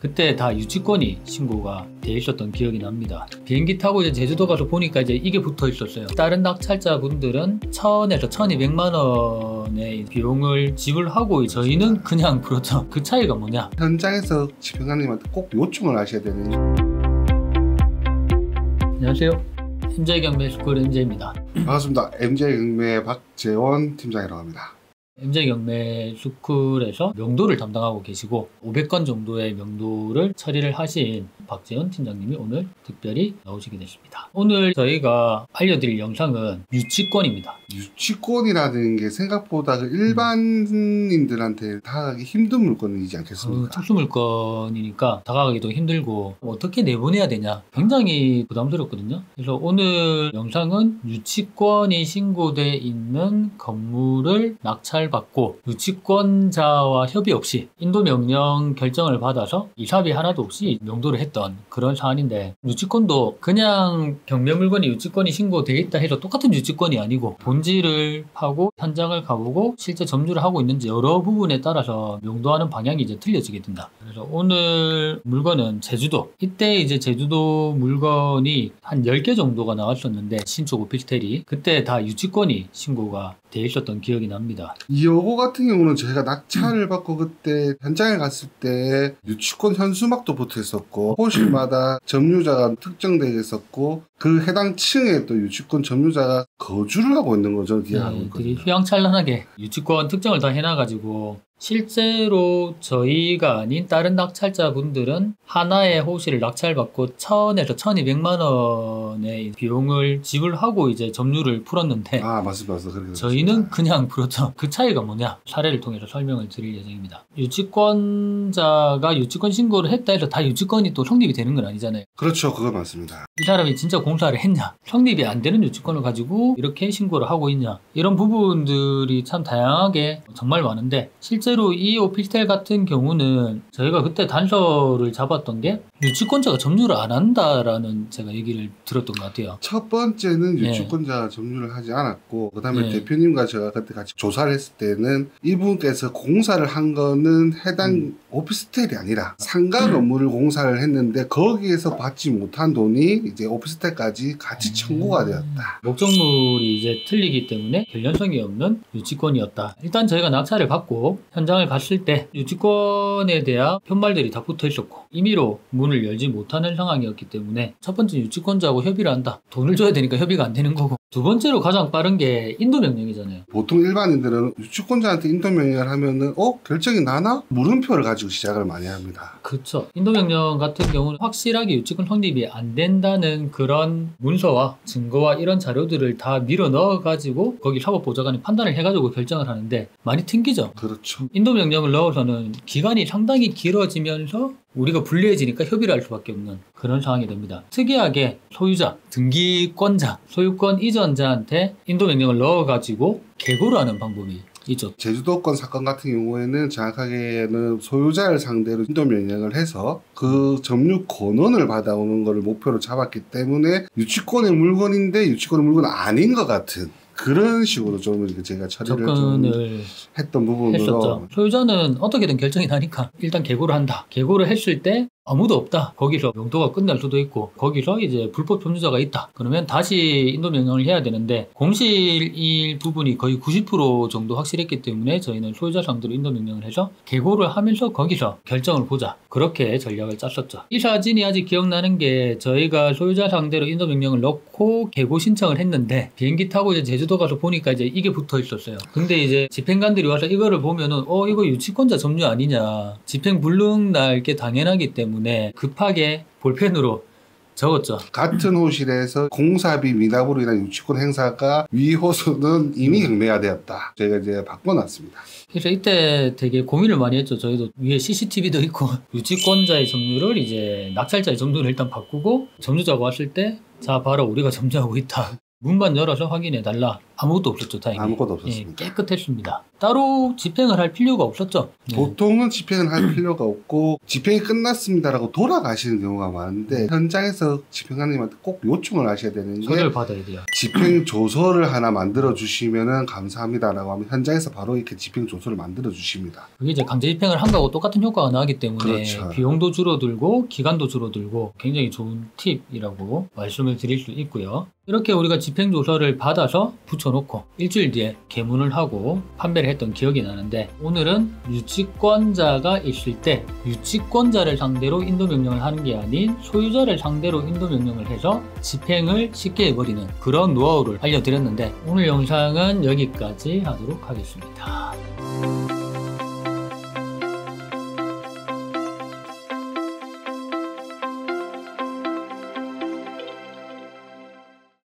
그때 다 유치권이 신고가 돼 있었던 기억이 납니다. 비행기 타고 이제 제주도 가서 보니까 이제 이게 붙어 있었어요. 다른 낙찰자 분들은 1,000에서 1,200만 원의 비용을 지불하고 저희는 그냥 그렇죠. 그 차이가 뭐냐? 현장에서 집행관님한테 꼭 요청을 하셔야 되는. 안녕하세요. MJ경매 스쿨 MJ입니다. 반갑습니다. MJ경매 박재원 팀장이라고 합니다. MJ경매 스쿨에서 명도를 담당하고 계시고 500건 정도의 명도를 처리를 하신 박재원 팀장님이 오늘 특별히 나오시게 됐습니다. 오늘 저희가 알려드릴 영상은 유치권입니다. 유치권이라는 게 생각보다 일반인들한테 다가가기 힘든 물건이지 않겠습니까? 특수 물건이니까 다가가기도 힘들고 어떻게 내보내야 되냐 굉장히 부담스럽거든요. 그래서 오늘 영상은 유치권이 신고돼 있는 건물을 낙찰받고 유치권자와 협의 없이 인도명령 결정을 받아서 이사비 하나도 없이 명도를 했던 그런 사안인데, 유치권도 그냥 경매 물건이 유치권이 신고돼 있다 해서 똑같은 유치권이 아니고 본질을 파고 현장을 가보고 실제 점유를 하고 있는지 여러 부분에 따라서 명도하는 방향이 이제 틀려지게 된다. 그래서 오늘 물건은 제주도, 이때 이제 제주도 물건이 한 10개 정도가 나왔었는데 신축 오피스텔이 그때 다 유치권이 신고가 돼 있었던 기억이 납니다. 요거 같은 경우는 저희가 낙찰을 받고 그때 현장에 갔을 때 유치권 현수막도 붙어 있었고 호실마다 점유자가 특정되어 있었고 그 해당 층에 또 유치권 점유자가 거주를 하고 있는 거 저는 기억하고 있거든요. 되게 휘황찬란하게 유치권 특정을 다 해놔가지고 실제로 저희가 아닌 다른 낙찰자 분들은 하나의 호실을 낙찰받고 1,000에서 1,200만 원의 비용을 지불하고 이제 점유를 풀었는데, 맞습니다. 저희는 그냥 그렇죠. 그 차이가 뭐냐 사례를 통해서 설명을 드릴 예정입니다. 유치권자가 유치권 신고를 했다 해서 다 유치권이 또 성립이 되는 건 아니잖아요. 그렇죠. 그거 맞습니다. 이 사람이 진짜 공사를 했냐, 성립이 안 되는 유치권을 가지고 이렇게 신고를 하고 있냐, 이런 부분들이 참 다양하게 정말 많은데, 실제로 이 오피스텔 같은 경우는 저희가 그때 단서를 잡았던 게 유치권자가 점유를 안 한다라는 제가 얘기를 들었던 것 같아요. 첫 번째는 유치권자가 점유를 하지 않았고, 그 다음에 대표님과 제가 그때 같이 조사를 했을 때는 이분께서 공사를 한 거는 해당 오피스텔이 아니라 상가 건물을 공사를 했는데 거기에서 받지 못한 돈이 이제 오피스텔까지 같이 청구가 되었다. 목적물이 이제 틀리기 때문에 관련성이 없는 유치권이었다. 일단 저희가 낙찰을 받고 현장을 갔을 때 유치권에 대한 편말들이 다 붙어 있었고 임의로 문을 열지 못하는 상황이었기 때문에 첫 번째 유치권자하고 협의를 한다. 돈을 줘야 되니까 협의가 안 되는 거고, 두 번째로 가장 빠른 게 인도명령이잖아요. 보통 일반인들은 유치권자한테 인도명령을 하면은 결정이 나나? 물음표를 가지고 시작을 많이 합니다. 그렇죠. 인도명령 같은 경우는 확실하게 유치권 성립이 안 된다는 그런 문서와 증거와 이런 자료들을 다 밀어 넣어 가지고 거기 사법보좌관이 판단을 해가지고 결정을 하는데 많이 튕기죠. 그렇죠. 인도명령을 넣어서는 기간이 상당히 길어지면서 우리가 불리해지니까 협의를 할 수밖에 없는 그런 상황이 됩니다. 특이하게 소유자, 등기권자, 소유권 이전자한테 인도명령을 넣어가지고 개고를 하는 방법이 있죠. 제주도권 사건 같은 경우에는 정확하게는 소유자를 상대로 인도명령을 해서 그 점유 권원을 받아오는 것을 목표로 잡았기 때문에 유치권의 물건인데 유치권의 물건은 아닌 것 같은 그런 식으로 좀 제가 처리를 좀 했던 부분으로 했었죠. 소유자는 어떻게든 결정이 나니까 일단 개고를 한다. 개고를 했을 때 아무도 없다. 거기서 명도가 끝날 수도 있고 거기서 이제 불법 점유자가 있다. 그러면 다시 인도명령을 해야 되는데 공실일 부분이 거의 90% 정도 확실했기 때문에 저희는 소유자 상대로 인도명령을 해서 개고를 하면서 거기서 결정을 보자. 그렇게 전략을 짰었죠. 이 사진이 아직 기억나는 게 저희가 소유자 상대로 인도명령을 넣고 개고 신청을 했는데 비행기 타고 이제 제주도 가서 보니까 이제 이게 붙어 있었어요. 근데 이제 집행관들이 와서 이거를 보면은 이거 유치권자 점유 아니냐. 집행 불능 날 게 당연하기 때문에 급하게 볼펜으로 적었죠. 같은 호실에서 공사비 미납으로 인한 유치권 행사가 위 호수는 이미 경매가되었다. 저희가 이제 바꿔놨습니다. 그래서 이때 되게 고민을 많이 했죠. 저희도 위에 CCTV도 있고 유치권자의 점유를 이제 낙찰자의 점유를 일단 바꾸고 점유자가 왔을 때 자 봐라 우리가 점유하고 있다. 문만 열어서 확인해 달라. 아무것도 없었죠. 다행히. 아무것도 없었습니다. 깨끗했습니다. 따로 집행을 할 필요가 없었죠. 보통은 집행을 할 필요가 없고 집행이 끝났습니다라고 돌아가시는 경우가 많은데 현장에서 집행관님한테 꼭 요청을 하셔야 되는 게 서류를 받아야 돼요. 집행 조서를 하나 만들어 주시면은 감사합니다라고 하면 현장에서 바로 이렇게 집행 조서를 만들어 주십니다. 그게 이제 강제 집행을 한 거하고 똑같은 효과가 나기 때문에 그렇죠. 비용도 줄어들고 기간도 줄어들고 굉장히 좋은 팁이라고 말씀을 드릴 수 있고요. 이렇게 우리가 집행조서를 받아서 붙여놓고 일주일 뒤에 개문을 하고 판매를 했던 기억이 나는데, 오늘은 유치권자가 있을 때 유치권자를 상대로 인도명령을 하는 게 아닌 소유자를 상대로 인도명령을 해서 집행을 쉽게 해버리는 그런 노하우를 알려드렸는데, 오늘 영상은 여기까지 하도록 하겠습니다.